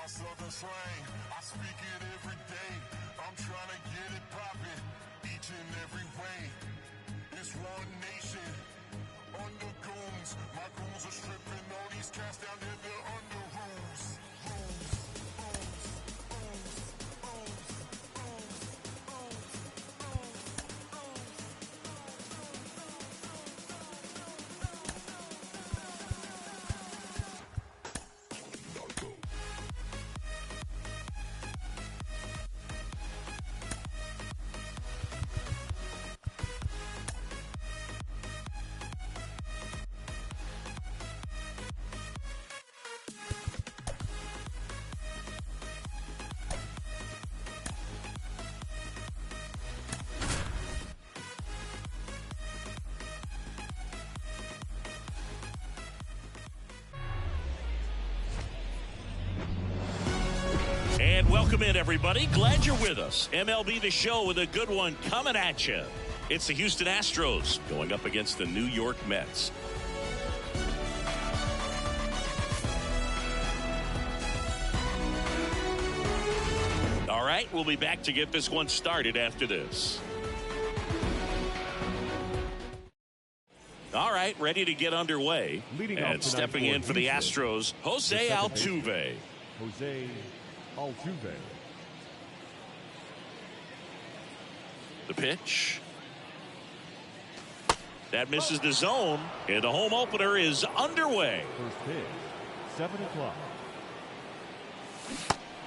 my southern slang, I speak it every day. I'm trying to get it poppin' each and every way. It's one nation under goons. My goons are stripping all these cats down there, they're under rules. And welcome in, everybody. Glad you're with us. MLB The Show with a good one coming at you. It's the Houston Astros going up against the New York Mets. All right, we'll be back to get this one started after this. All right, ready to get underway. And stepping in for the Astros, Jose Altuve. Jose Altuve. The pitch. That misses the zone, and the home opener is underway. First pitch, 7 o'clock.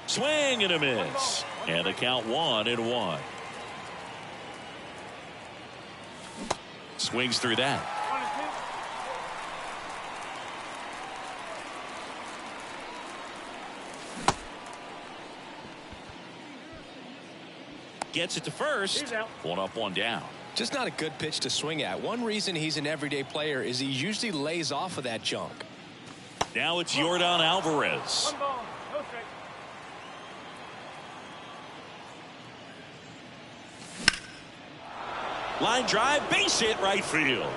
Swing and a miss. And a count 1-1. Swings through that. Gets it to first. 1 up, 1 down. Just not a good pitch to swing at. One reason he's an everyday player is he usually lays off of that junk. Now it's Yordan Alvarez. One ball, no strike. Line drive, base hit, right field.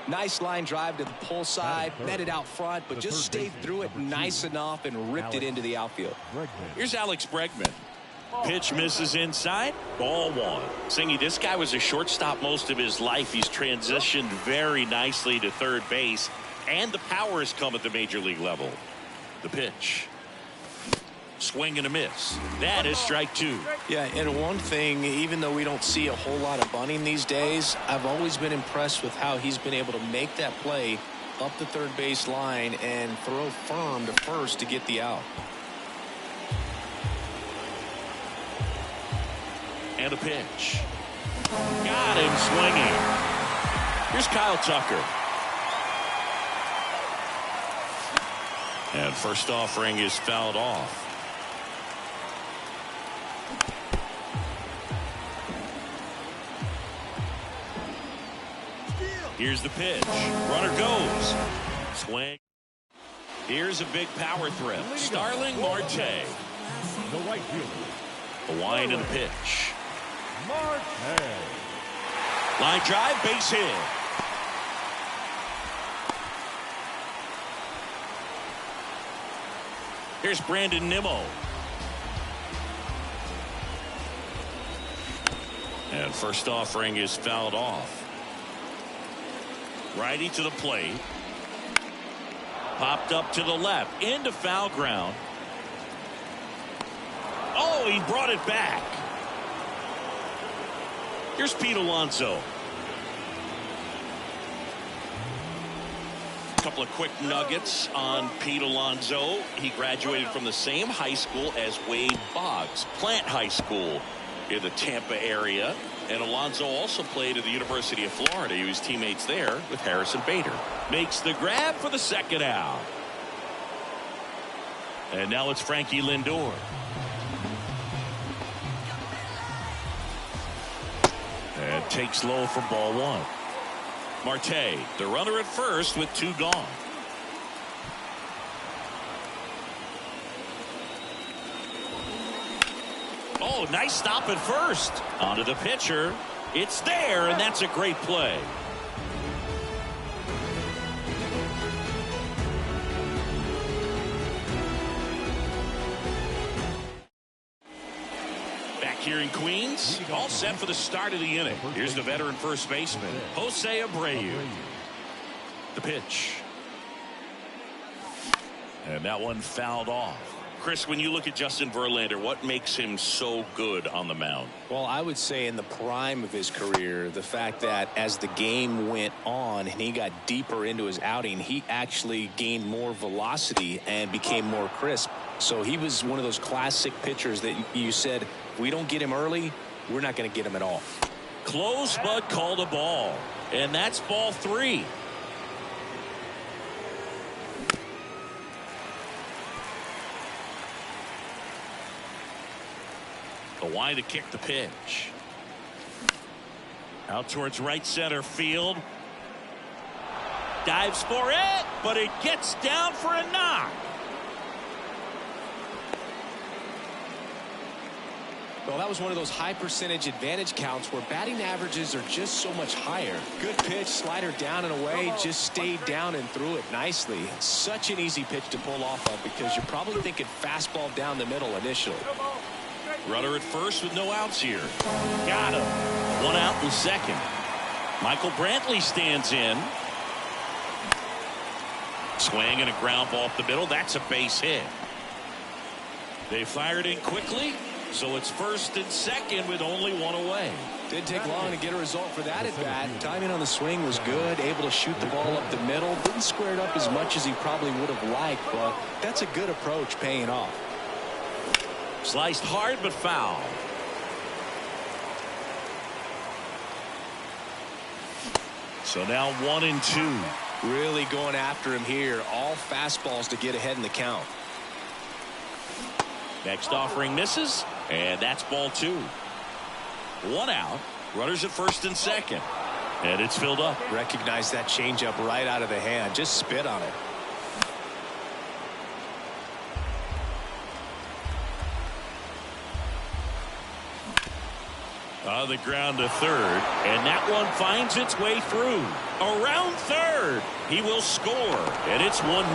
Nice line drive to the pull side, netted out front, but just stayed through it nice enough and ripped it into the outfield. Here's Alex Bregman. Pitch misses inside, ball 1. Singy, this guy was a shortstop most of his life. He's transitioned very nicely to third base, and the power has come at the major league level. The pitch. Swing and a miss. That is strike 2. Yeah, and one thing, even though we don't see a whole lot of bunting these days, I've always been impressed with how he's been able to make that play up the third base line and throw firm to first to get the out. And a pitch. Got him swinging. Here's Kyle Tucker. And first offering is fouled off. Here's the pitch. Runner goes. Swing. Here's a big power threat. Starling Marte. The right fielder. A wind and a pitch. Marte. Line drive, base hit. Here's Brandon Nimmo. And first offering is fouled off. Righty to the plate. Popped up to the left. Into foul ground. Oh, he brought it back. Here's Pete Alonso. A couple of quick nuggets on Pete Alonso. He graduated from the same high school as Wade Boggs, Plant High School in the Tampa area. And Alonso also played at the University of Florida. He was teammates there with Harrison Bader. Makes the grab for the second out. And now it's Frankie Lindor. And takes low for ball 1. Marte, the runner at first with 2 gone. Oh, nice stop at first. Onto the pitcher. It's there, and that's a great play. here in Queens. All set for the start of the inning. Here's the veteran first baseman, Jose Abreu. The pitch. And that one fouled off. Chris, when you look at Justin Verlander, what makes him so good on the mound? Well, I would say in the prime of his career, the fact that as the game went on and he got deeper into his outing, he actually gained more velocity and became more crisp. So he was one of those classic pitchers that you said, if we don't get him early, we're not going to get him at all. Close, but called a ball. And that's ball 3. Kawhi to kick the pitch. Out towards right center field. Dives for it, but it gets down for a knock. Well, that was one of those high percentage advantage counts where batting averages are just so much higher. Good pitch, slider down and away, just stayed down and threw it nicely. Such an easy pitch to pull off of because you're probably thinking fastball down the middle initially. Runner at first with no outs here. Got him. 1 out in second. Michael Brantley stands in. Swing and a ground ball up the middle. That's a base hit. They fired in quickly, so it's first and second with only 1 away. Didn't take long to get a result for that at bat. Timing on the swing was good. Able to shoot the ball up the middle. Didn't square it up as much as he probably would have liked, but that's a good approach paying off. Sliced hard but foul. So now 1-2. Really going after him here. All fastballs to get ahead in the count. Next offering misses, and that's ball 2. 1 out. Runners at first and second. And it's filled up. Recognize that changeup right out of the hand. Just spit on it. On the ground to third, and that one finds its way through. Around third, he will score, and it's 1-0.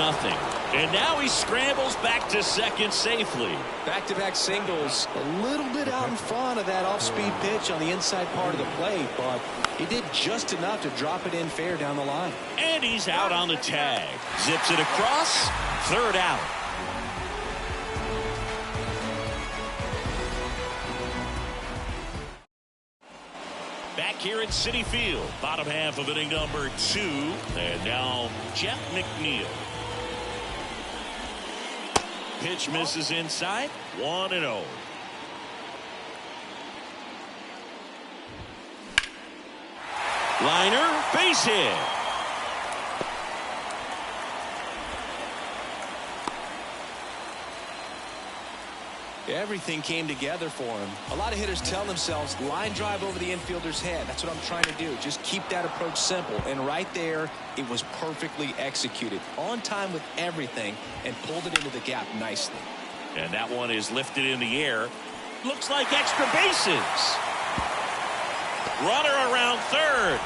And now he scrambles back to second safely. Back-to-back singles, a little bit out in front of that off-speed pitch on the inside part of the plate, but he did just enough to drop it in fair down the line. And he's out on the tag. Zips it across, third out. Back here at Citi Field, bottom half of inning number 2, and now Jeff McNeil. Pitch misses inside, 1-0. Liner, base hit. Everything came together for him. A lot of hitters tell themselves line drive over the infielder's head. That's what I'm trying to do. Just keep that approach simple. And right there, it was perfectly executed. On time with everything and pulled it into the gap nicely. And that one is lifted in the air. Looks like extra bases. Runner around third.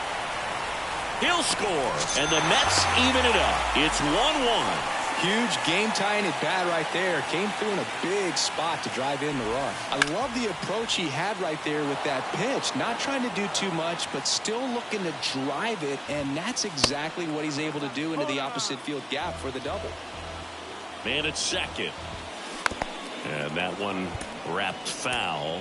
He'll score. And the Mets even it up. It's 1-1. Huge game-tying at bat right there. Came through in a big spot to drive in the run. I love the approach he had right there with that pitch. Not trying to do too much, but still looking to drive it, and that's exactly what he's able to do into the opposite field gap for the double. Man at second. And that one wrapped foul.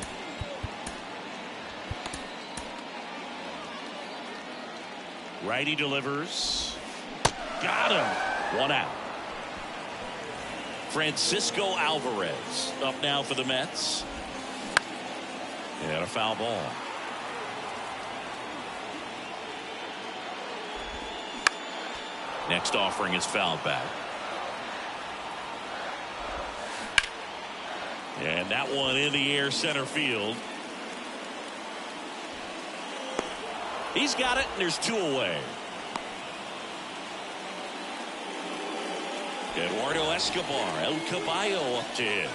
Righty delivers. Got him. 1 out. Francisco Alvarez up now for the Mets. And a foul ball. Next offering is fouled back. And that one in the air center field. He's got it, and there's 2 away. Eduardo Escobar, El Caballo up to him.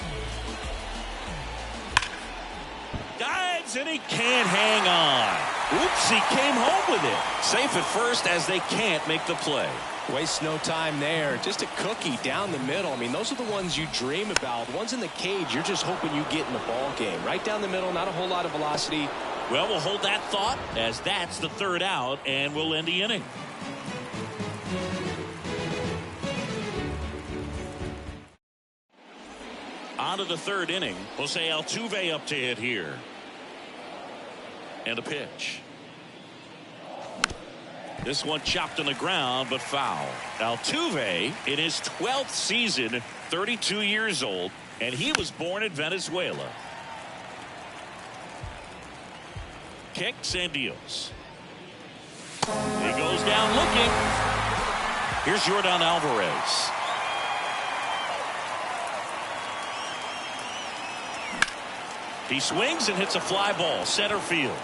Dives swings and he can't hang on. Oops, he came home with it. Safe at first as they can't make the play. Waste no time there. Just a cookie down the middle. I mean, those are the ones you dream about. The ones in the cage, you're just hoping you get in the ball game. Right down the middle, not a whole lot of velocity. Well, we'll hold that thought as that's the third out, and we'll end the inning. On to the third inning. Jose Altuve up to hit here. And a pitch. This one chopped on the ground, but foul. Altuve in his 12th season, 32 years old, and he was born in Venezuela. Kicks and deals. He goes down looking. Here's Yordan Alvarez. He swings and hits a fly ball, center field.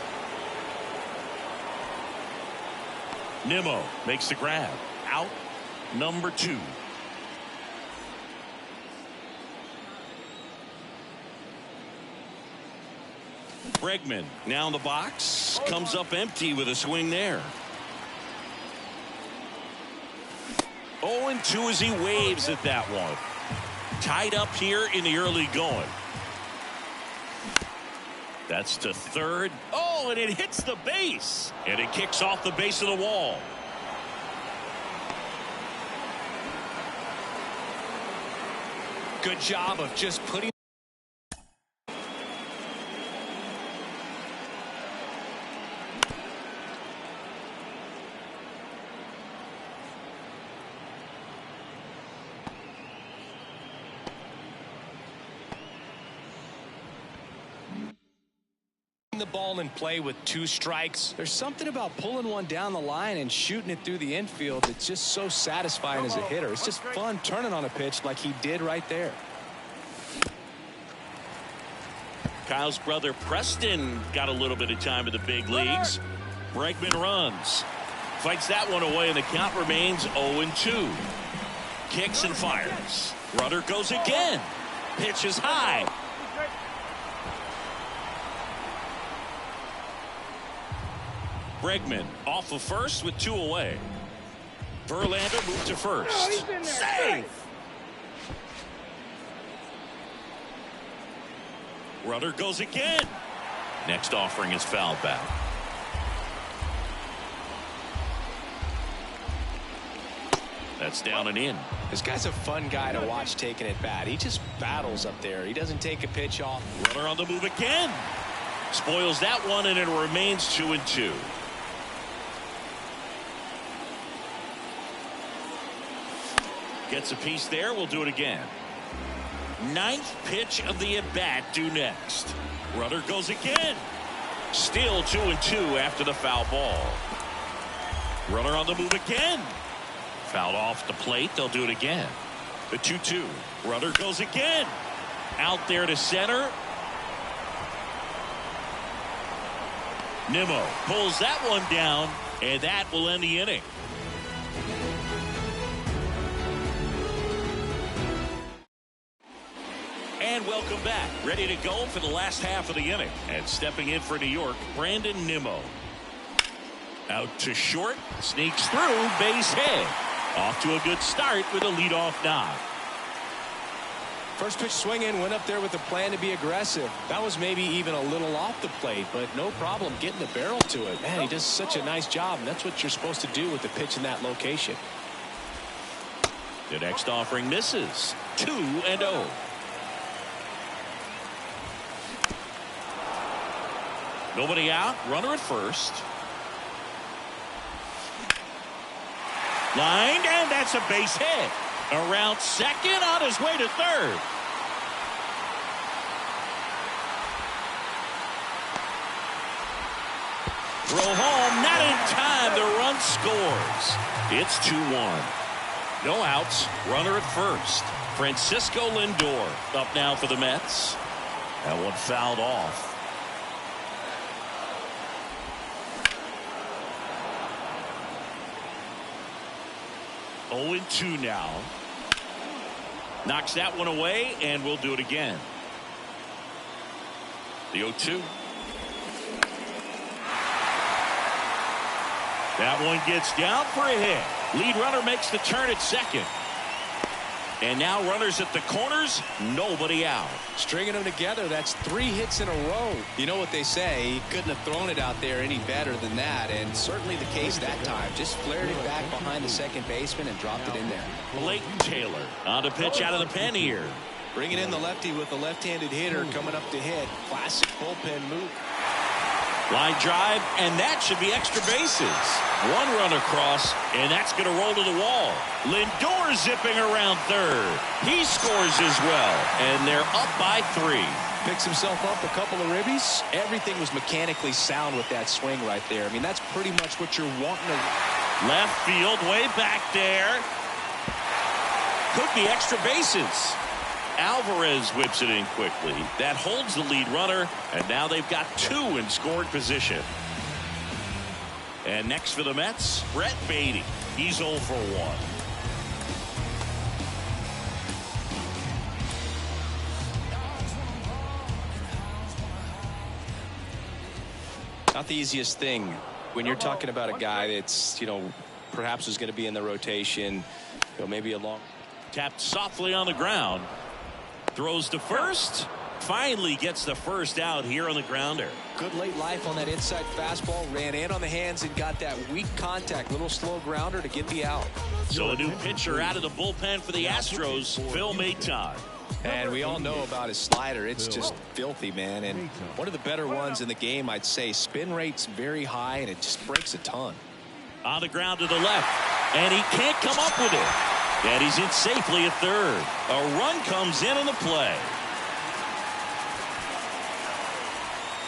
Nimmo makes the grab. Out number 2. Bregman now in the box. Comes up empty with a swing there. 0-2 as he waves at that one. Tied up here in the early going. That's to third. Oh, and it hits the base. And it kicks off the base of the wall. Good job of just putting the ball in play with 2 strikes. There's something about pulling one down the line and shooting it through the infield that's just so satisfying as a hitter. It's just fun turning on a pitch like he did right there. Kyle's brother Preston got a little bit of time in the big leagues. Bregman runs. Fights that one away, and the count remains 0-2. Kicks and fires. Runner goes again. Pitch is high. Bregman off of first with 2 away. Verlander moved to first. Safe. Runner goes again. Next offering is fouled back. That's down and in. This guy's a fun guy to watch taking at bat. He just battles up there. He doesn't take a pitch off. Runner on the move again. Spoils that one, and it remains 2-2. Gets a piece there. We'll do it again. 9th pitch of the at-bat due next. Runner goes again. Still 2-2 after the foul ball. Runner on the move again. Fouled off the plate. They'll do it again. The 2-2. Runner goes again. Out there to center. Nimmo pulls that one down, and that will end the inning. And welcome back. Ready to go for the last half of the inning. And stepping in for New York, Brandon Nimmo. Out to short. Sneaks through. Base hit. Off to a good start with a leadoff knock. First pitch swinging, went up there with a plan to be aggressive. That was maybe even a little off the plate, but no problem getting the barrel to it. Man, he does such a nice job, and that's what you're supposed to do with the pitch in that location. The next offering misses. 2-0. Nobody out. Runner at first. Lined, and that's a base hit. Around second, on his way to third. Throw home, not in time. The run scores. It's 2-1. No outs. Runner at first. Francisco Lindor up now for the Mets. That one fouled off. Oh, 0-2 now. Knocks that one away, and we'll do it again. The 0-2. That one gets down for a hit. Lead runner makes the turn at second. And now runners at the corners, nobody out. Stringing them together, that's 3 hits in a row. You know what they say, he couldn't have thrown it out there any better than that, and certainly the case that time. Just flared it back behind the second baseman and dropped it in there. Blake Taylor on to pitch out of the pen here. Bringing in the lefty with the left-handed hitter coming up to hit. Classic bullpen move. Line drive, and that should be extra bases. One run across, and that's going to roll to the wall. Lindor zipping around third. He scores as well, and they're up by 3. Picks himself up a couple of ribbies. Everything was mechanically sound with that swing right there. I mean, that's pretty much what you're wanting to. Left field, way back there. Could be extra bases. Alvarez whips it in quickly. That holds the lead runner, and now they've got 2 in scoring position. And next for the Mets, Brett Beatty. He's 0 for 1. Not the easiest thing when you're talking about a guy that's, perhaps is going to be in the rotation, maybe a long. Tapped softly on the ground. Throws to first. Finally gets the first out here on the grounder. Good late life on that inside fastball. Ran in on the hands and got that weak contact. Little slow grounder to get the out. So a new pitcher out of the bullpen for the Astros, Phil Maton. And we all know about his slider. It's just filthy, man. And one of the better ones in the game, I'd say. Spin rate's very high, and it just breaks a ton. On the ground to the left. And he can't come up with it. And he's in safely at third. A run comes in on the play.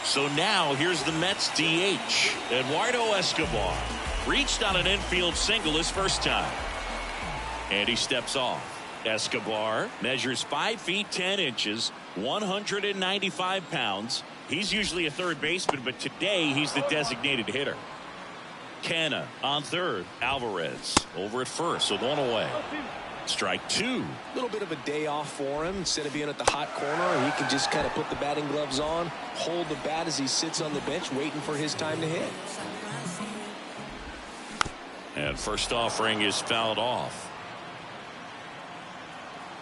So now here's the Mets DH. Eduardo Escobar reached on an infield single his first time. And he steps off. Escobar measures 5 feet 10 inches, 195 pounds. He's usually a third baseman, but today he's the designated hitter. Canna on third. Alvarez over at first with 1 away. Strike 2. A little bit of a day off for him. Instead of being at the hot corner, he can just kind of put the batting gloves on, hold the bat as he sits on the bench waiting for his time to hit. And first offering is fouled off.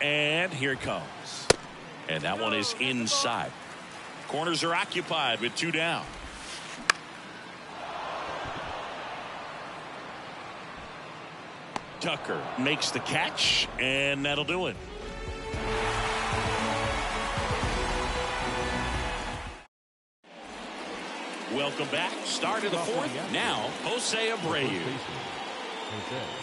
And here it comes. And that one is inside. Corners are occupied with 2 down. Tucker makes the catch, and that'll do it. Welcome back. Start of the 4th. Now, Jose Abreu.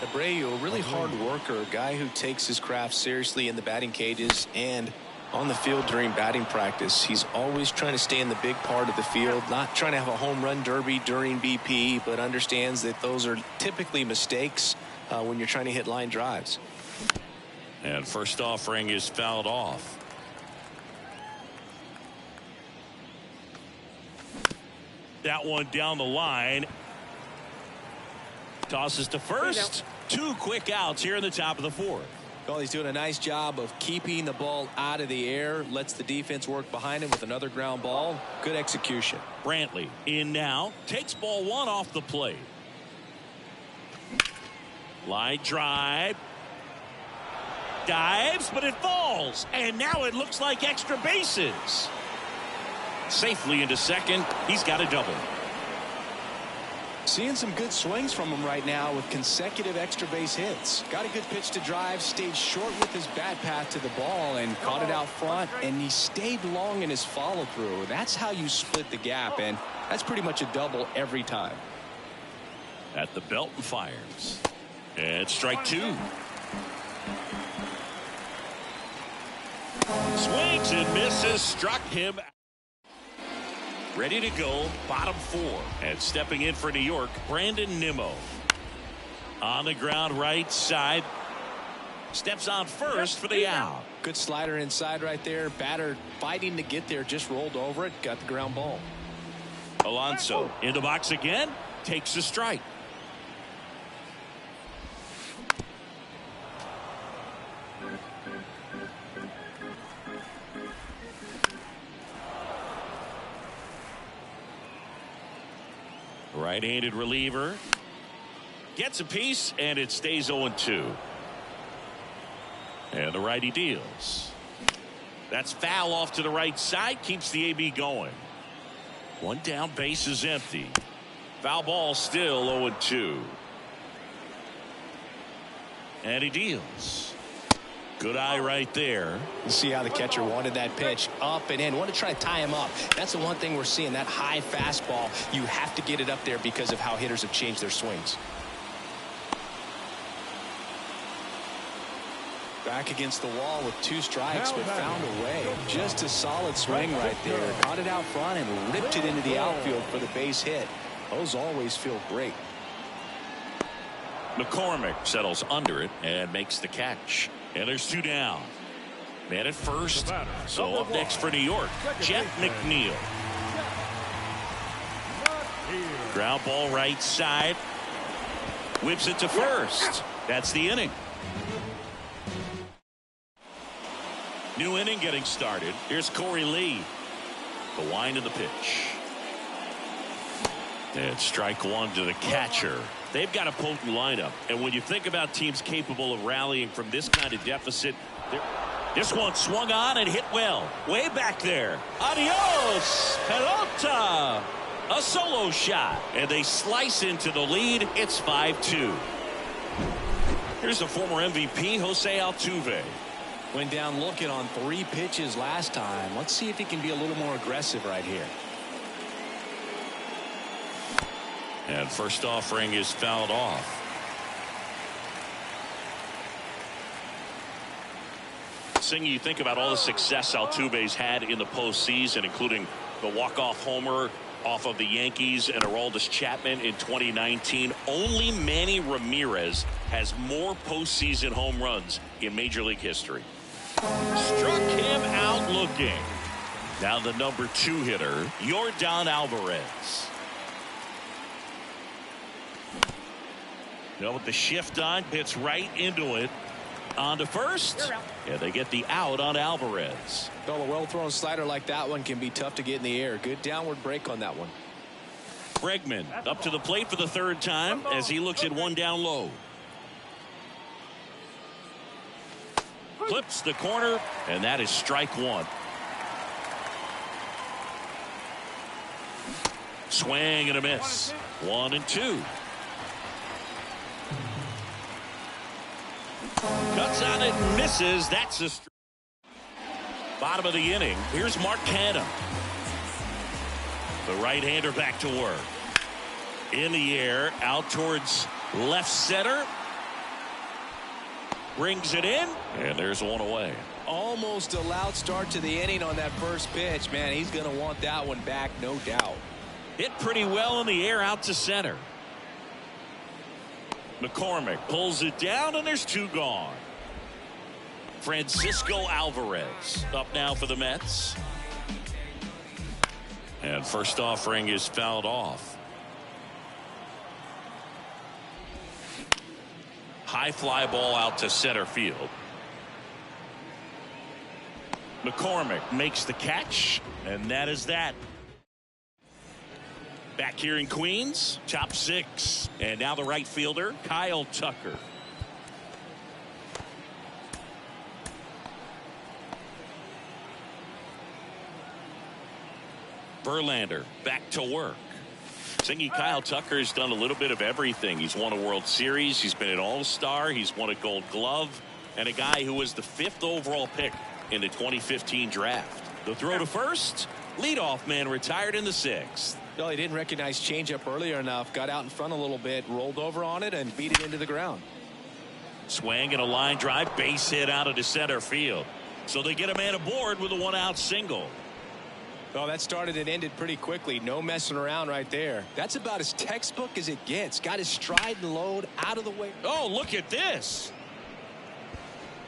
Abreu, a really hard worker, a guy who takes his craft seriously in the batting cages and on the field during batting practice. He's always trying to stay in the big part of the field, not trying to have a home run derby during BP, but understands that those are typically mistakes when you're trying to hit line drives. And first offering is fouled off. That one down the line. Tosses to first. 2 quick outs here in the top of the 4th. Well, he's doing a nice job of keeping the ball out of the air. Lets the defense work behind him with another ground ball. Good execution. Brantley in now. Takes ball 1 off the plate. Line drive. Dives, but it falls. And now it looks like extra bases. Safely into second. He's got a double. Seeing some good swings from him right now with consecutive extra base hits. Got a good pitch to drive, stayed short with his bat path to the ball and caught it out front, and he stayed long in his follow through. That's how you split the gap, and that's pretty much a double every time. At the belt and fires. And strike 2. Swings and misses. Struck him. Ready to go, bottom 4. And stepping in for New York, Brandon Nimmo. On the ground right side. Steps on first for the out. Good slider inside right there. Batter fighting to get there, just rolled over it, got the ground ball. Alonso in the box again, takes a strike. Right-handed reliever. Gets a piece, and it stays 0-2. And the righty deals. That's foul off to the right side. Keeps the AB going. One down, base is empty. Foul ball still 0-2. And he deals. Good eye right there. You see how the catcher wanted that pitch up and in. Want to try to tie him up. That's the one thing we're seeing, that high fastball. You have to get it up there because of how hitters have changed their swings. Back against the wall with 2 strikes, but found a way. Just a solid swing right there. Caught it out front and ripped it into the outfield for the base hit. Those always feel great. McCormick settles under it and makes the catch. And there's 2 down. Man at first. So up next for New York, Jeff McNeil. Ground ball right side. Whips it to first. That's the inning. New inning getting started. Here's Corey Lee. The wind of the pitch. And strike 1 to the catcher. They've got a potent lineup. And when you think about teams capable of rallying from this kind of deficit, this one swung on and hit well. Way back there. Adios, pelota. A solo shot. And they slice into the lead. It's 5-2. Here's the former MVP, Jose Altuve. Went down looking on 3 pitches last time. Let's see if he can be a little more aggressive right here. And first offering is fouled off. Singh, you think about all the success Altuve's had in the postseason, including the walk-off homer off of the Yankees and Aroldis Chapman in 2019. Only Manny Ramirez has more postseason home runs in Major League history. Struck him out looking. Now the number 2 hitter, Yordan Alvarez. With the shift on, hits right into it. On to first. Yeah, they get the out on Alvarez. Well, a well-thrown slider like that one can be tough to get in the air. Good downward break on that one. Bregman up to the plate for the 3rd time as he looks at 1 down low. Clips the corner, and that is strike 1. Swing and a miss. 1-2. Cuts on it and misses. That's a bottom of the inning. Here's Mark Canha. The right-hander back to work. In the air, out towards left center. Brings it in, and there's 1 away. Almost a loud start to the inning on that first pitch. Man, he's going to want that one back, no doubt. Hit pretty well in the air out to center. McCormick pulls it down, and there's 2 gone. Francisco Alvarez up now for the Mets. And first offering is fouled off. High fly ball out to center field. McCormick makes the catch, and that is that. Back here in Queens, top 6. And now the right fielder, Kyle Tucker. Verlander back to work. Singing Kyle Tucker has done a little bit of everything. He's won a World Series. He's been an All-Star. He's won a Gold Glove. And a guy who was the 5th overall pick in the 2015 draft. The throw to first. Leadoff man retired in the 6th. No, he didn't recognize changeup earlier enough. Got out in front a little bit, rolled over on it, and beat it into the ground. Swing and a line drive, base hit out of the center field. So they get a man aboard with a 1-out single. Oh, that started and ended pretty quickly. No messing around right there. That's about as textbook as it gets. Got his stride and load out of the way. Oh, look at this.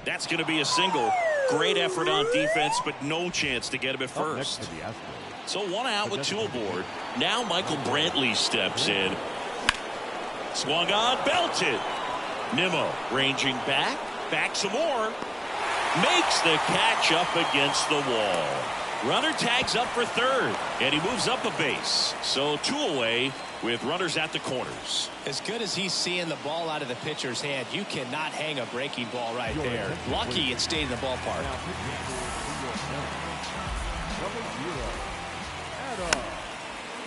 That's going to be a single. Great effort on defense, but no chance to get him at first. So 1 out with 2 aboard. Now Michael Brantley steps in. Swung on, belted. Nimmo ranging back some more. Makes the catch up against the wall. Runner tags up for third, and he moves up a base. So 2 away with runners at the corners. As good as he's seeing the ball out of the pitcher's hand, you cannot hang a breaking ball right there. Lucky it stayed in the ballpark.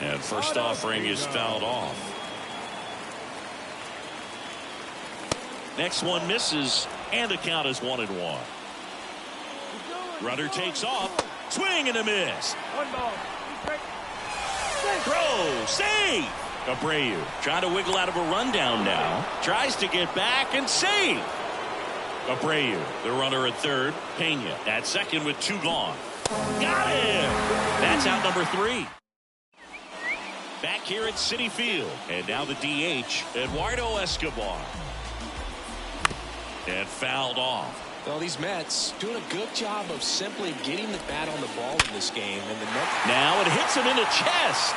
And first offering is fouled off. Next one misses, and the count is 1-1. Runner takes off. Swing and a miss. Throw, save. Abreu trying to wiggle out of a rundown now. Tries to get back and save. Abreu, the runner at third. Pena at second with 2 gone. Got him. That's out number 3. Back here at Citi Field. And now the DH, Eduardo Escobar. And fouled off. Well, these Mets doing a good job of simply getting the bat on the ball in this game. And the now it hits him in the chest.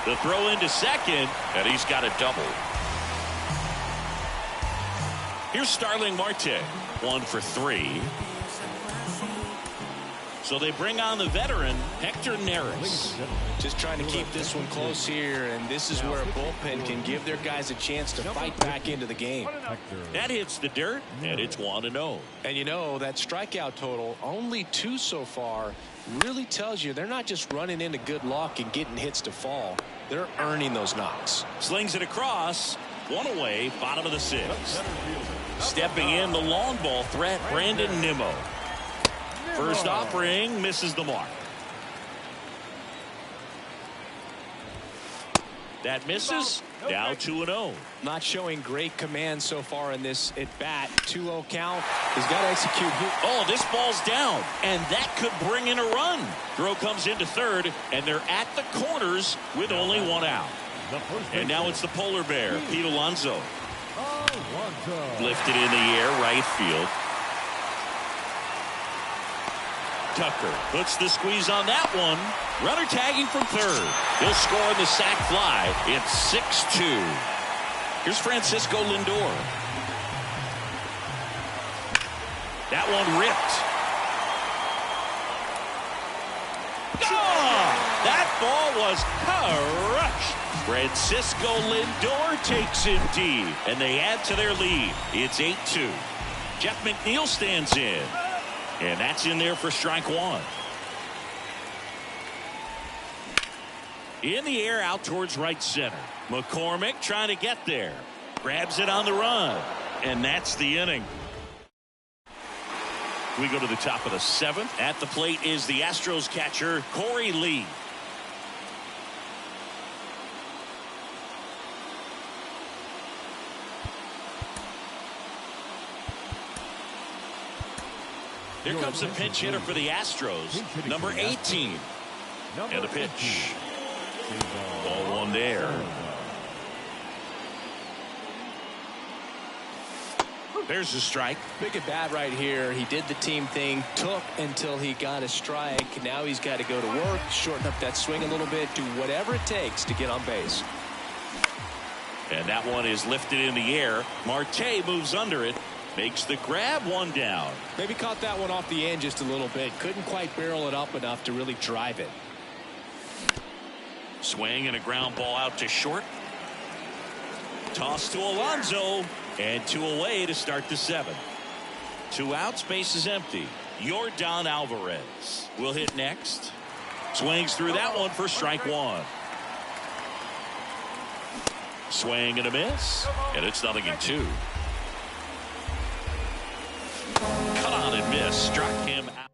The throw into second, and he's got a double. Here's Starling Marte, 1 for 3. So they bring on the veteran, Hector Neris. Just trying to keep this one close here, and this is where a bullpen can give their guys a chance to fight back into the game. That hits the dirt, and it's 1-0. And you know, that strikeout total, only 2 so far, really tells you they're not just running into good luck and getting hits to fall. They're earning those knocks. Slings it across, 1 away, bottom of the 6th. Stepping in, the long ball threat, Brandon Nimmo. First offering misses the mark. That misses. Now 2-0. Not showing great command so far in this at bat. 2-0 count. He's got to execute here. Oh, this ball's down, and that could bring in a run. Throw comes into third, and they're at the corners with only 1 out. And now it's the polar bear, Pete Alonso. Lifted in the air, right field. Tucker puts the squeeze on that one. Runner tagging from third. He'll score on the sac fly. It's 6-2. Here's Francisco Lindor. That one ripped. Oh, that ball was crushed. Francisco Lindor takes him deep, and they add to their lead. It's 8-2. Jeff McNeil stands in. And that's in there for strike 1. In the air out towards right center. McCormick trying to get there. Grabs it on the run. And that's the inning. We go to the top of the 7th. At the plate is the Astros catcher, Corey Lee. Here comes a pinch hitter for the Astros, number 18. And a pitch. Ball 1 there. There's the strike. Big at bat right here. He did the team thing, took until he got a strike. Now he's got to go to work, shorten up that swing a little bit, do whatever it takes to get on base. And that one is lifted in the air. Marte moves under it. Makes the grab, 1 down. Maybe caught that one off the end just a little bit. Couldn't quite barrel it up enough to really drive it. Swing and a ground ball out to short. Toss to Alonso. And 2 away to start the 7th. 2 outs, base is empty. Yordan Alvarez will hit next. Swings through that one for strike 1. Swing and a miss. And it's 0-2. Cut on and miss. Struck him out.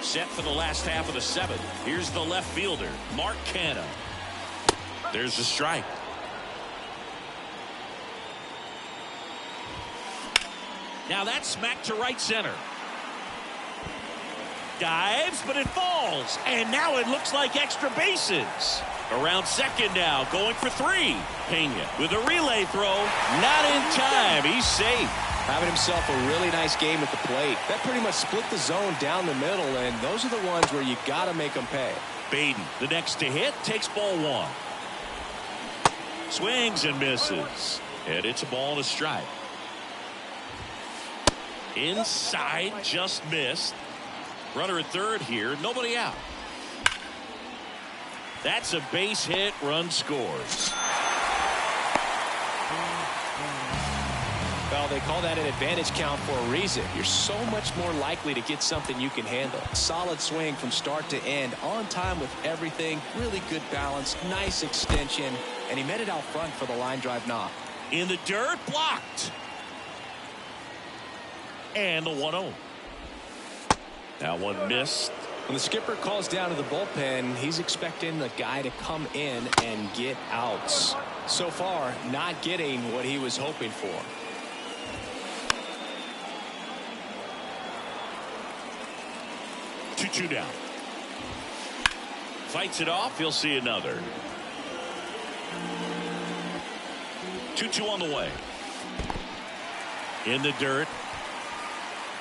Set for the last half of the 7th. Here's the left fielder, Mark Canha. There's the strike. Now that's smacked to right center. Dives, but it falls. And now it looks like extra bases. Around second now, going for 3. Pena with a relay throw. Not in time. He's safe. Having himself a really nice game at the plate. That pretty much split the zone down the middle, and those are the ones where you got to make them pay. Baden, the next to hit, takes ball 1. Swings and misses. And it's a ball and a strike. Inside, just missed. Runner at third here, nobody out. That's a base hit, run scores. Well, they call that an advantage count for a reason. You're so much more likely to get something you can handle. Solid swing from start to end, on time with everything, really good balance, nice extension, and he met it out front for the line drive knock. In the dirt, blocked. And the 1-0. That one missed. When the skipper calls down to the bullpen, he's expecting the guy to come in and get outs. So far, not getting what he was hoping for. Two down. Fights it off. He'll see another. 2-2 on the way. In the dirt.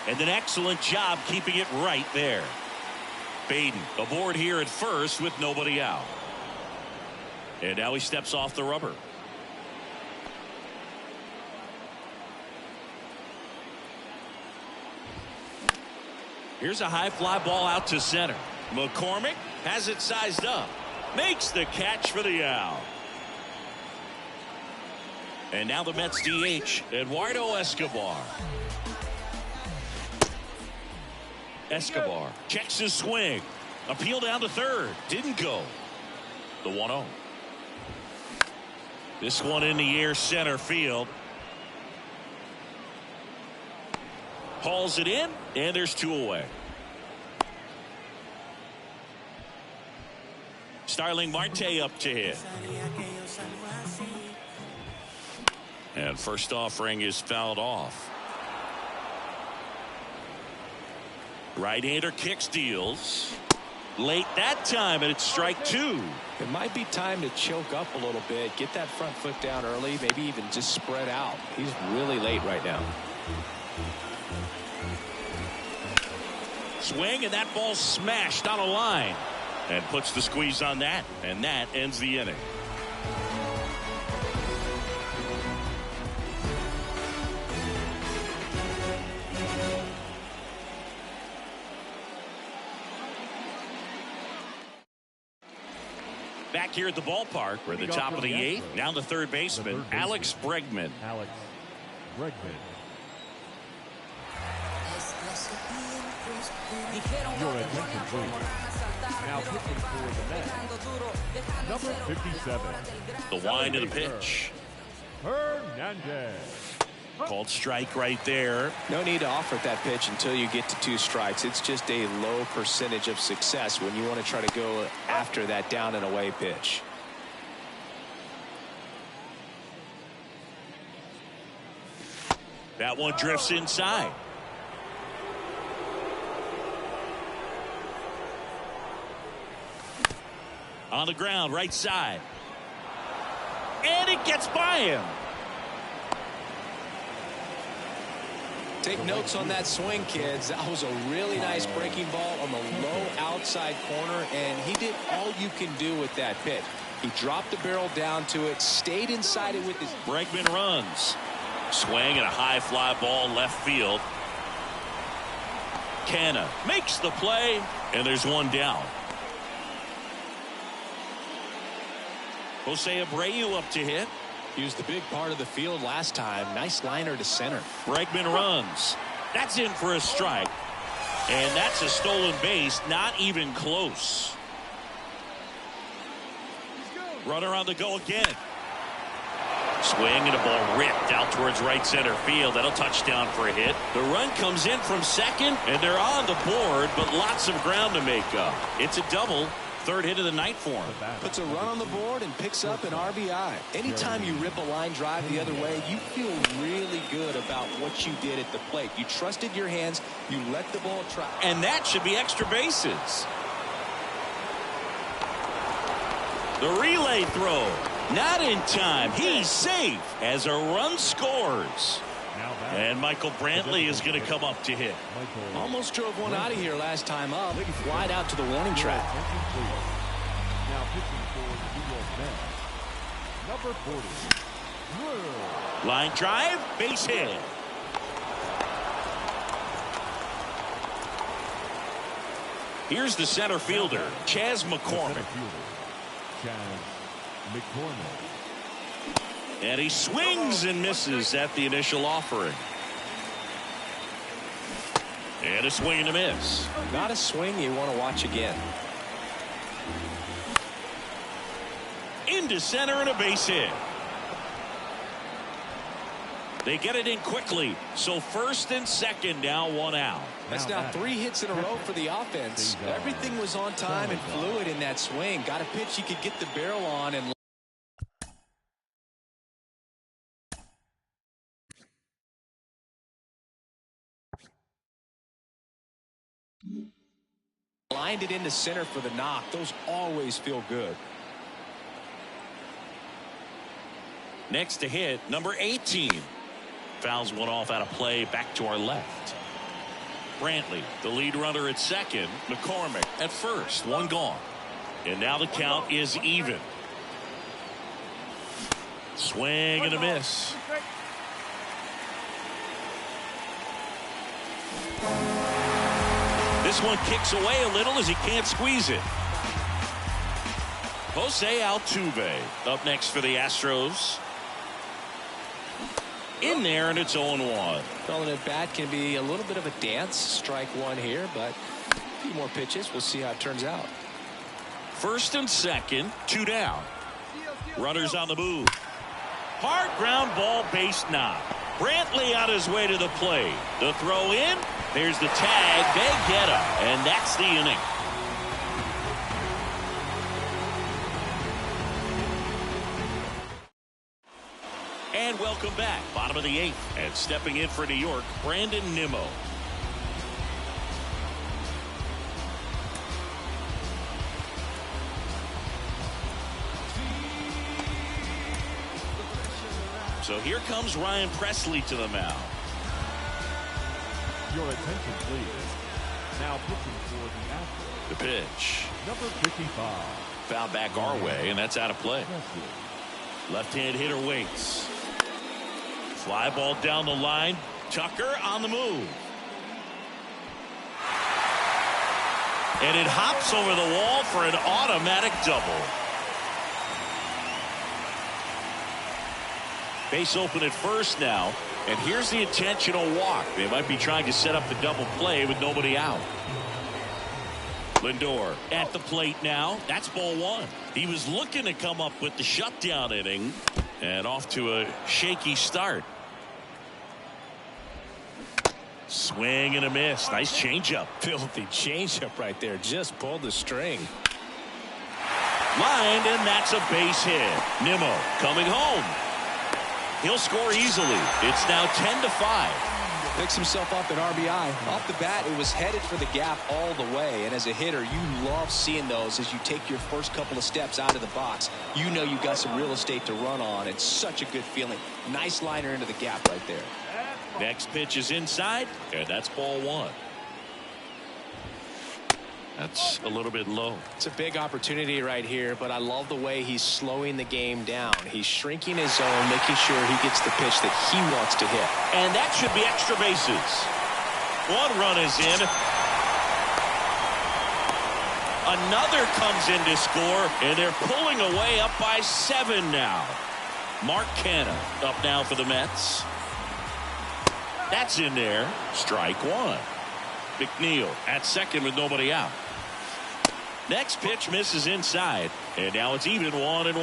And an excellent job keeping it right there. Baden aboard here at first with nobody out. And now he steps off the rubber. Here's a high fly ball out to center. McCormick has it sized up. Makes the catch for the out. And now the Mets DH, Eduardo Escobar. Escobar checks his swing. Appeal down to third. Didn't go. The 1-0. This one in the air, center field. Hauls it in, and there's two away. Starling Marte up to hit. And first offering is fouled off. Right-hander kicks, deals. Late that time, and it's strike two. It might be time to choke up a little bit, get that front foot down early, maybe even just spread out. He's really late right now. Swing, and that ball smashed on a line. And puts the squeeze on that. And that ends the inning. Back here at the ballpark, we're at the top of the eighth. Now the third baseman, Alex Bregman. Alex Bregman. Your attention, please. Now pitching for the Mets, number 57. The wind of the pitch. Hernandez. Called strike right there. No need to offer that pitch until you get to two strikes. It's just a low percentage of success when you want to try to go after that down and away pitch. That one drifts inside. On the ground, right side. And it gets by him. Take notes on that swing, kids. That was a really nice breaking ball on the low outside corner, and he did all you can do with that pitch. He dropped the barrel down to it, stayed inside it with his... Bregman runs. Swing and a high fly ball left field. Canna makes the play, and there's one down. Jose Abreu up to hit. He was the big part of the field last time. Nice liner to center. Bregman runs. That's in for a strike. And that's a stolen base, not even close. Runner on the go again. Swing and a ball ripped out towards right center field. That'll touchdown for a hit. The run comes in from second, and they're on the board, but lots of ground to make up. It's a double. Third hit of the night for him. Puts a run on the board and picks up an RBI. Anytime you rip a line drive the other way, you feel really good about what you did at the plate. You trusted your hands. You let the ball try. And that should be extra bases. The relay throw. Not in time. He's safe as a run scores. And Michael Brantley is going to come up to hit. Almost drove one out of here last time up. Flied out to the warning track. Now pitching for the New York Mets, number 40. Line drive, base hit. Here's the center fielder, Chas McCormick. And he swings and misses at the initial offering. And a swing and a miss. Not a swing you want to watch again. Into center and a base hit. They get it in quickly. So first and second, now one out. That's now 3 hits in a row for the offense. Everything was on time and fluid in that swing. Got a pitch he could get the barrel on and lined it into center for the knock. Those always feel good. Next to hit, number 18. Fouls one off out of play, back to our left. Brantley, the lead runner at second. McCormick at first, one gone. And now the count is even. Swing and a miss. This one kicks away a little as he can't squeeze it. Jose Altuve up next for the Astros. In there, and it's 0-1. Calling it bat can be a little bit of a dance. Strike one here, but a few more pitches. We'll see how it turns out. First and second, 2 down. Runners on the move. Hard ground ball, base knock. Brantley on his way to the plate. The throw in. There's the tag. They get him, and that's the inning. And welcome back. Bottom of the 8th. And stepping in for New York, Brandon Nimmo. So here comes Ryan Presley to the mound. Your attention, please. Now pitching for the Astros. The pitch. Number 55. Foul back our way, and that's out of play. Left-hand hitter waits. Fly ball down the line. Tucker on the move. And it hops over the wall for an automatic double. Base open at first now. And here's the intentional walk. They might be trying to set up the double play with nobody out. Lindor at the plate now. That's ball 1. He was looking to come up with the shutdown inning. And off to a shaky start. Swing and a miss. Nice changeup. Filthy changeup right there. Just pulled the string. Lined, and that's a base hit. Nimmo coming home. He'll score easily. It's now 10-5. Picks himself up an RBI. Off the bat, it was headed for the gap all the way. And as a hitter, you love seeing those as you take your first couple of steps out of the box. You know you've got some real estate to run on. It's such a good feeling. Nice liner into the gap right there. Next pitch is inside, and that's ball 1. That's a little bit low. It's a big opportunity right here, but I love the way he's slowing the game down. He's shrinking his zone, making sure he gets the pitch that he wants to hit. And that should be extra bases. 1 run is in. Another comes in to score, and they're pulling away up by 7 now. Mark Canha up now for the Mets. That's in there. Strike 1. McNeil at second with nobody out. Next pitch misses inside, and now it's even 1-1.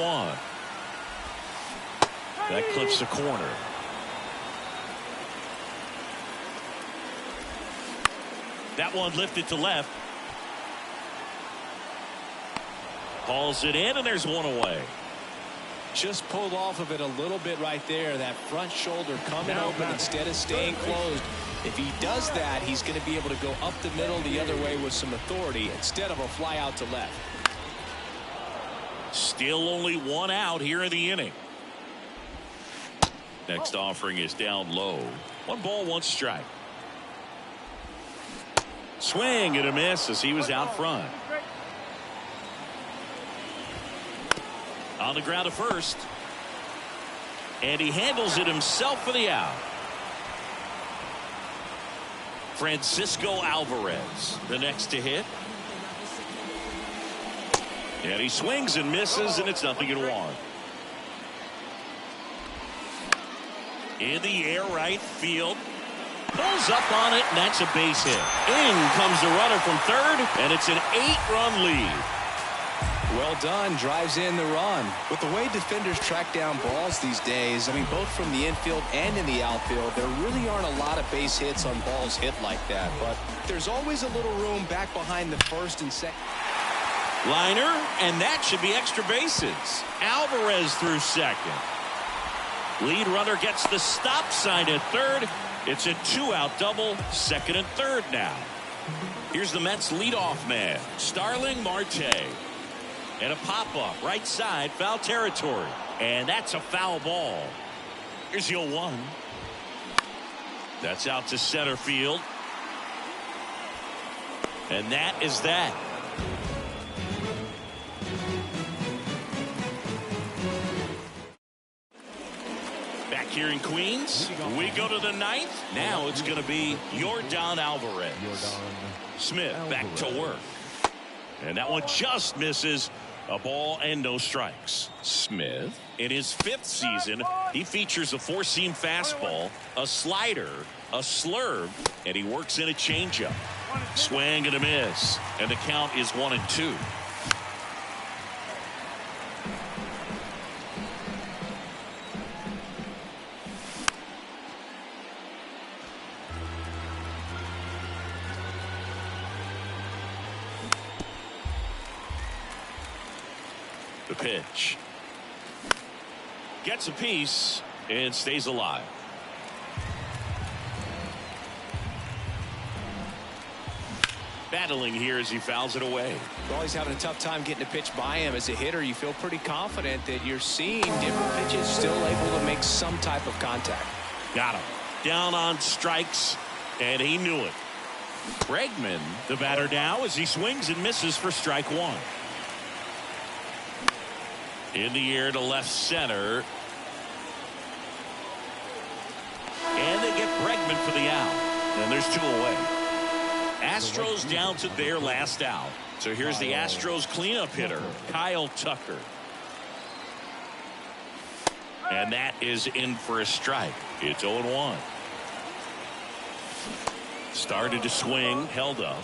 That clips the corner. That one lifted to left. Hauls it in, and there's 1 away. Just pulled off of it a little bit right there. That front shoulder coming open instead of staying closed. If he does that, he's going to be able to go up the middle the other way with some authority instead of a fly out to left. Still only 1 out here in the inning. Next offering is down low. 1 ball, 1 strike. Swing and a miss as he was out front. On the ground to first. And he handles it himself for the out. Francisco Alvarez, the next to hit. And he swings and misses, and it's 0-1. In the air, right field. Pulls up on it, and that's a base hit. In comes the runner from third, and it's an 8-run lead. Well done, drives in the run. With the way defenders track down balls these days, I mean, both from the infield and in the outfield, there really aren't a lot of base hits on balls hit like that. But there's always a little room back behind the first and second. Liner, and that should be extra bases. Alvarez through second. Lead runner gets the stop sign at third. It's a 2-out double, second and third now. Here's the Mets leadoff man, Starling Marte. And a pop-up, right side, foul territory. And that's a foul ball. Here's your 1. That's out to center field. And that is that. Back here in Queens, we go to the 9th. Now it's going to be Yordan Alvarez. Smith back to work. And that one just misses. A ball and no strikes. Smith, in his 5th season, he features a 4-seam fastball, a slider, a slurve, and he works in a changeup. Swing and a miss, and the count is 1-2. The pitch. Gets a piece and stays alive. Battling here as he fouls it away. Well, he's having a tough time getting a pitch by him. As a hitter, you feel pretty confident that you're seeing different pitches still able to make some type of contact. Got him. Down on strikes, and he knew it. Bregman, the batter now, as he swings and misses for strike 1. In the air to left center. And they get Bregman for the out. And there's 2 away. Astros down to their last out. So here's the Astros cleanup hitter, Kyle Tucker. And that is in for a strike. It's 0-1. Started to swing, held up.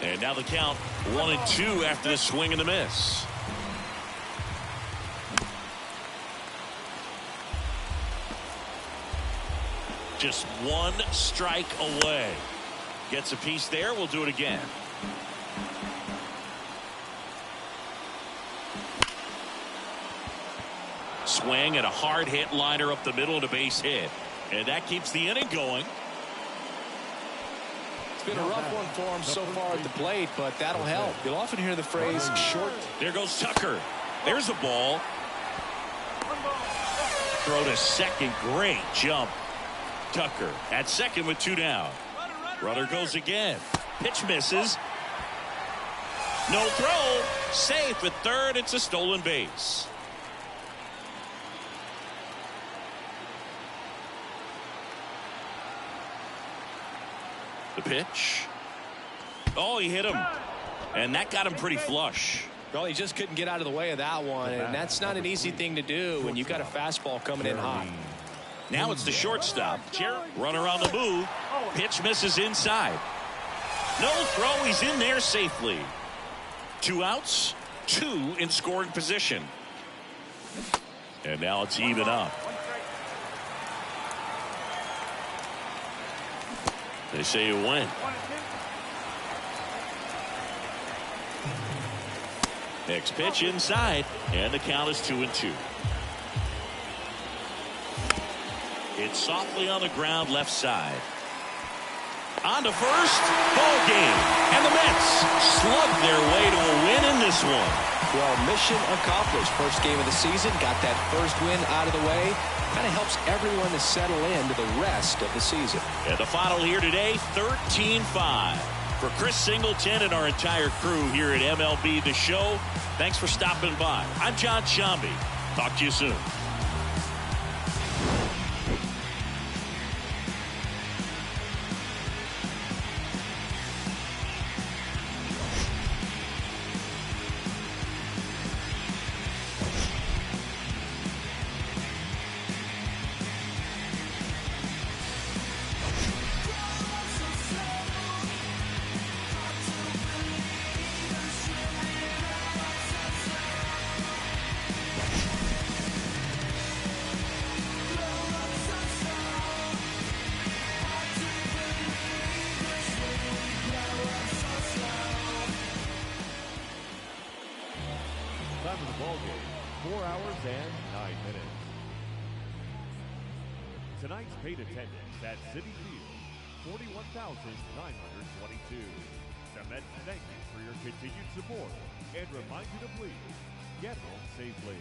And now the count 1-2 after the swing and the miss. Just 1 strike away. Gets a piece there. We'll do it again. Swing and a hard hit liner up the middle and a base hit. And that keeps the inning going. Been a rough one for him so far at the plate, but that'll help. You'll often hear the phrase short. There goes Tucker. There's a ball. Throw to second. Great jump. Tucker at second with 2 down. Runner goes again. Pitch misses. No throw. Safe at third. It's a stolen base. The pitch. Oh, he hit him. And that got him pretty flush. Well, he just couldn't get out of the way of that one, and that's not an easy thing to do when you've got a fastball coming in hot. Now it's the shortstop. Runner on the move. Pitch misses inside. No throw. He's in there safely. 2 outs, 2 in scoring position. And now it's even up. They say you win. Next pitch inside, and the count is 2-2. It's softly on the ground left side. On to first, ball game. And the Mets slug their way to a win in this one. Well, mission accomplished. First game of the season, got that first win out of the way. Kind of helps everyone to settle into the rest of the season. And the final here today, 13-5. For Chris Singleton and our entire crew here at MLB The Show, thanks for stopping by. I'm John Shambi. Talk to you soon. ball game, 4 hours and 9 minutes. Tonight's paid attendance at Citi Field, 41,922. The Mets thank you for your continued support and remind you to please get home safely.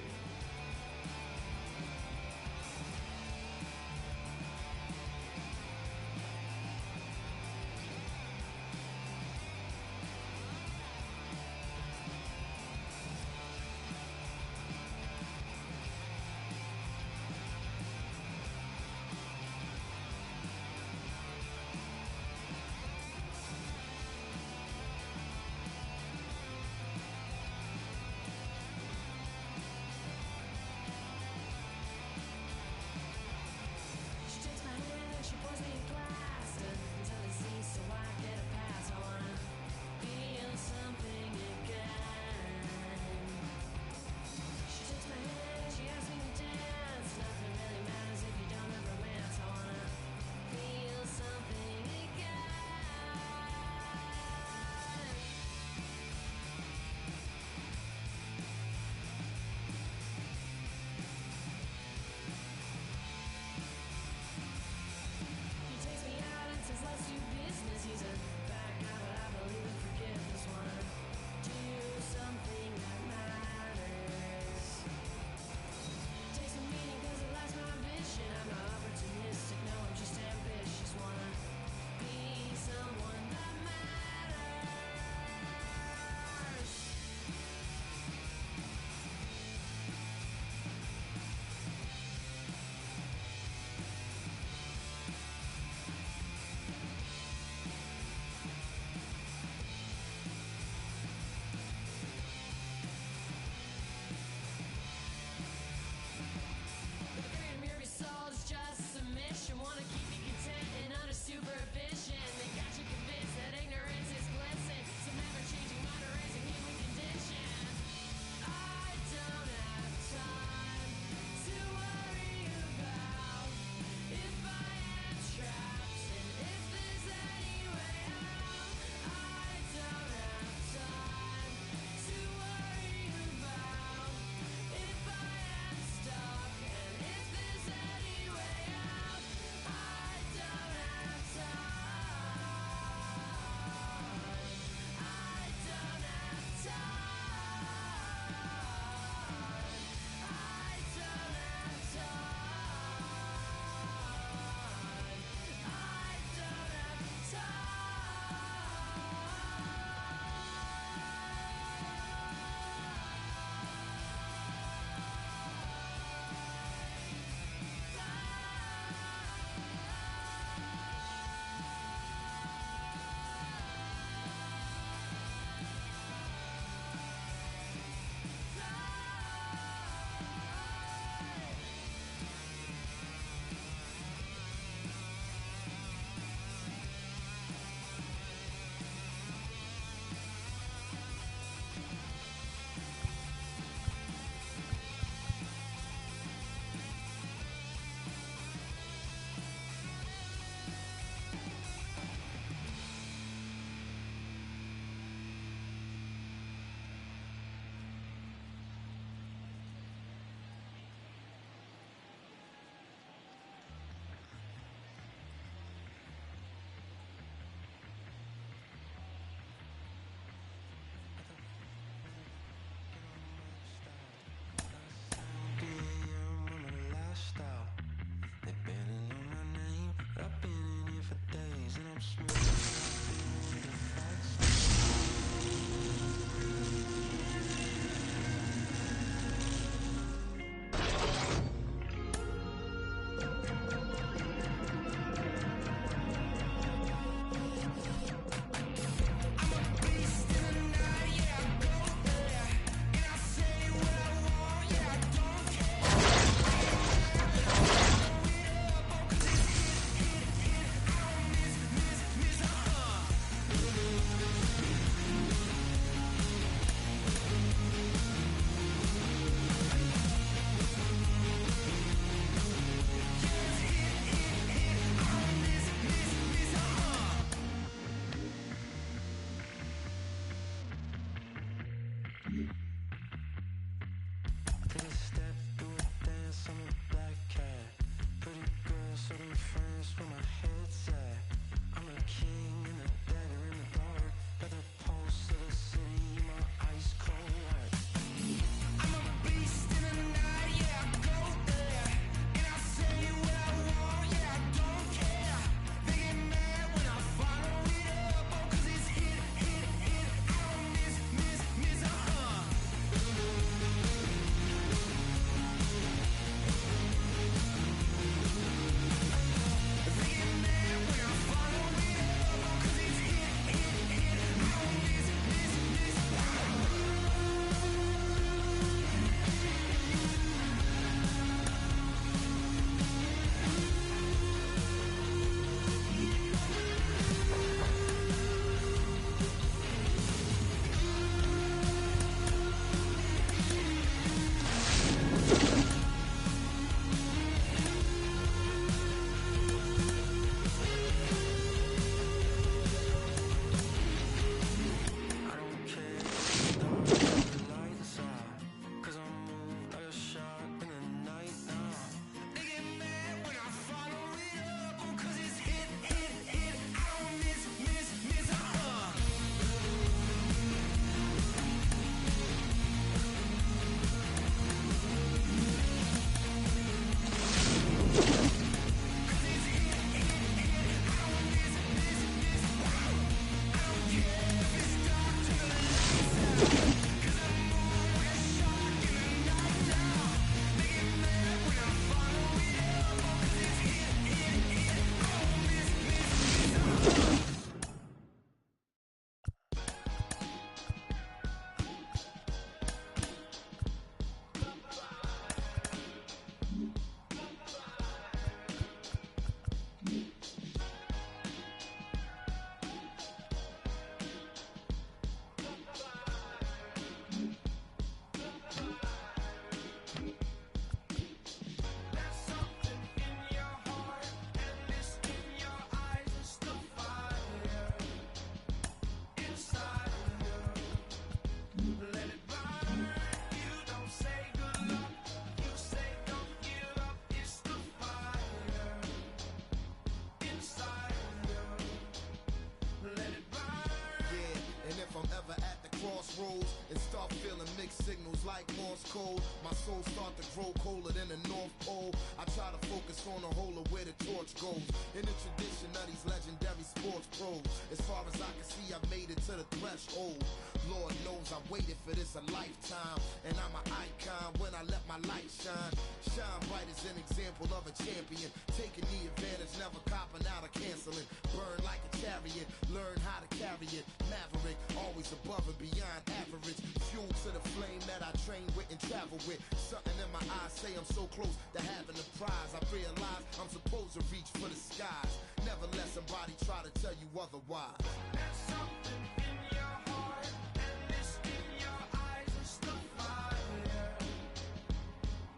ever at the crossroads and start feeling mixed signals like Morse code, my soul start to grow colder than the North Pole. I try to focus on the whole of where the torch goes in the tradition of these legendary sports pros. As far as I can see, I've made it to the threshold. Lord knows I waited for this a lifetime, and I'm an icon when I let my light shine. Shine bright as an example of a champion, taking the advantage, never copping out or canceling. Burn like a chariot, learn how to carry it. Maverick, always above and beyond average. Fuel to the flame that I train with and travel with. Something in my eyes say I'm so close to having the prize. I realize I'm supposed to reach for the skies. Never let somebody try to tell you otherwise. There's something in your heart, and it's in your eyes. It's the fire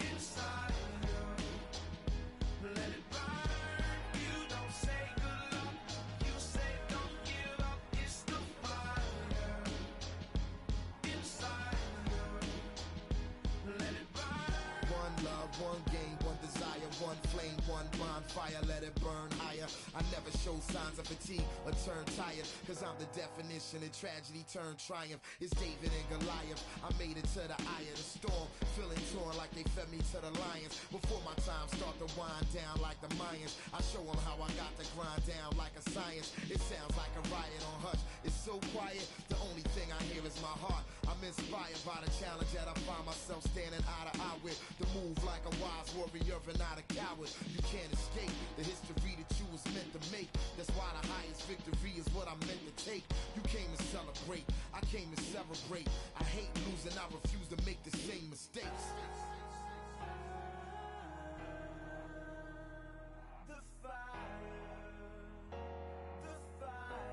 inside you. Let it burn. You don't say good luck, you say don't give up. It's the fire inside you. Let it burn. One love, one game, one desire, one flame, one bonfire, let it burn higher. I never show signs of fatigue or turn tired, cause I'm the definition of tragedy turned triumph. It's David and Goliath, I made it to the eye of the storm, feeling torn like they fed me to the lions. Before my time start to wind down like the Mayans, I show them how I got to grind down like a science. It sounds like a riot on hush, it's so quiet, the only thing I hear is my heart. I'm inspired by the challenge that I find myself standing eye to eye with. The move like a wise warrior and not a coward. You can't escape the history that you was meant to make. That's why the highest victory is what I'm meant to take. You came to celebrate, I came to celebrate. I hate losing, I refuse to make the same mistakes. The fire, the fire.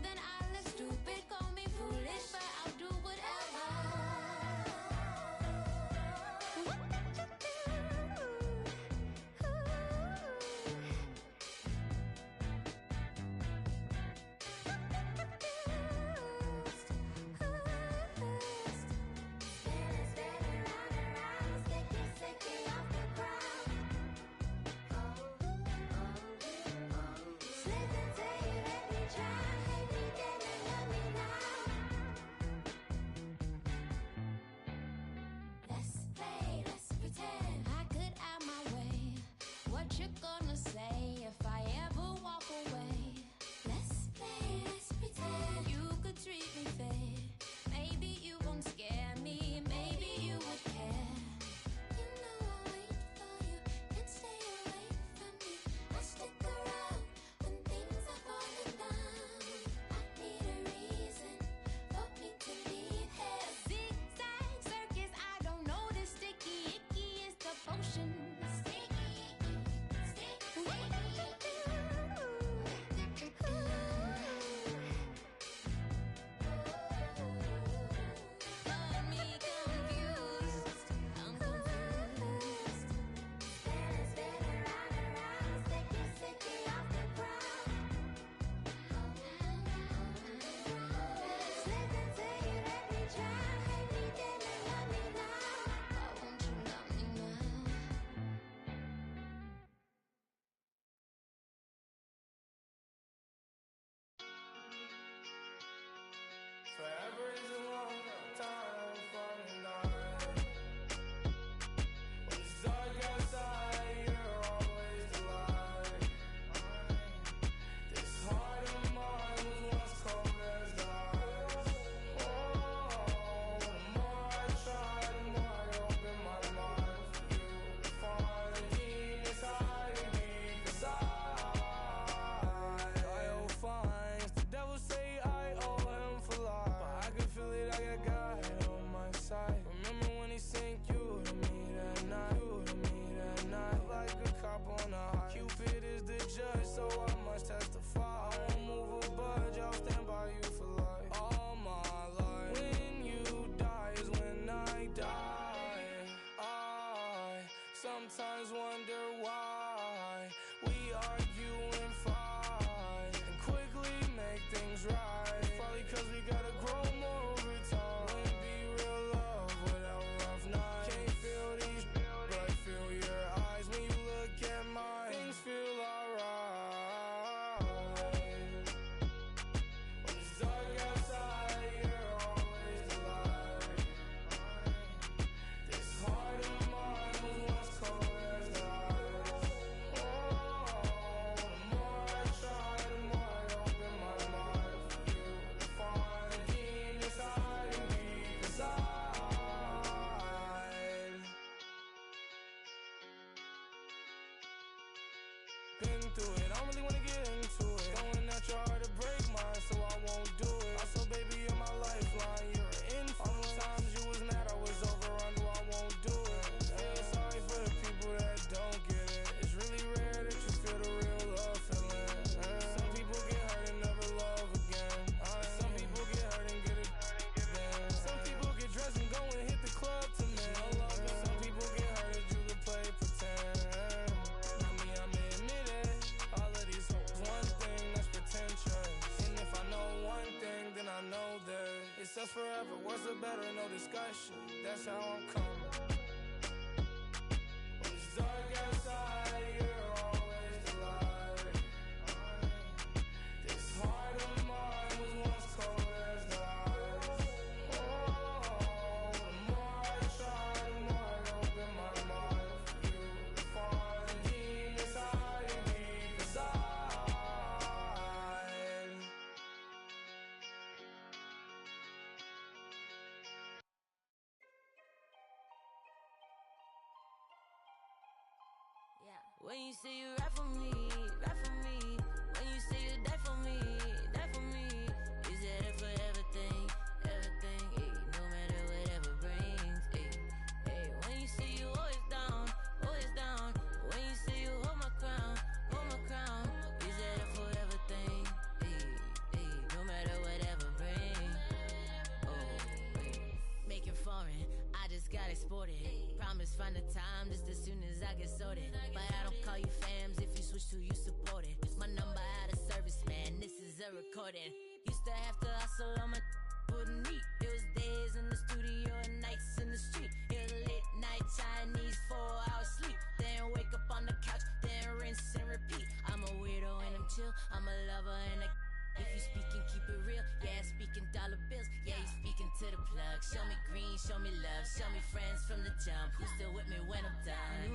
Then I look stupid, call me foolish. Forever is a long time from tonight. When it's dark outside, you're always the light. This heart of mine was once cold as the ice. Oh, the more I try, the more I open my mind for you to find the genius hiding deep inside. I owe fines, the devil say I owe him for life, but I can feel it, I got God on my side. Remember when he sent you to me that night, like a cop on a high. Cupid is the judge, so I must testify. I won't move a budge, I'll stand by you for life. All my life, when you die is when I die. I sometimes wonder why we argue and fight and quickly make things right. Probably cause we gotta grow more over time. Wouldn't be real love without rough nights. Can't feel these, but I feel your eyes when you look at mine. Things feel alright. When it's dark outside, you're always the light. This heart of mine was once cold as the ice. Oh, the more I try, the more I open my mind for you to find the genius hiding deep inside. Been through it, I don't really wanna get into it. Going at your heart to break mine, so I won't do it. Also, baby, you're my lifeline, you're an influence. All the times you was mad, I was over on you, I won't do it. Feel sorry for the people that don't get it. It's really rare that you feel the real love feeling. Some people get hurt and never love again. Some people get hurt and get it then. Some people get dressed and go and hit the club to men. Some people get hurt and you can play pretend. Not me, I'm admit it. All of these hoes, one thing that's pretentious. And if I know one thing, then I know that it's us forever. Words are better, no discussion. That's how I'm coming. When it's dark outside, you're always the light. This heart of mine was once cold as the ice. Oh, the more I try, the more I open my mind for you to find the genius hiding deep inside. Yeah. When you say you ride for me, ride for me. When you say you die for me, die for me. Is that it for everything, everything? Ay, no matter whatever brings. Ay, ay. When you say you always down, always down. When you say you hold my crown, is that it for everything? Ay, ay, no matter whatever brings. Oh, ay. Making foreign, I just got exported. Promise find the time just as soon as I get sorted. But I don't call you fams, if you switch to you support it. My number out of service, man, this is a recording. Used to have to hustle on my wouldn't eat. It was days in the studio and nights in the street. It was late night Chinese, 4-hour sleep. Then wake up on the couch, then rinse and repeat. I'm a weirdo and I'm chill, I'm a lover and a if you speaking, keep it real. Yeah, speaking dollar bills. Yeah, you speaking to the plug. Show me green, show me love. Show me friends from the jump. Who's still with me when I'm done?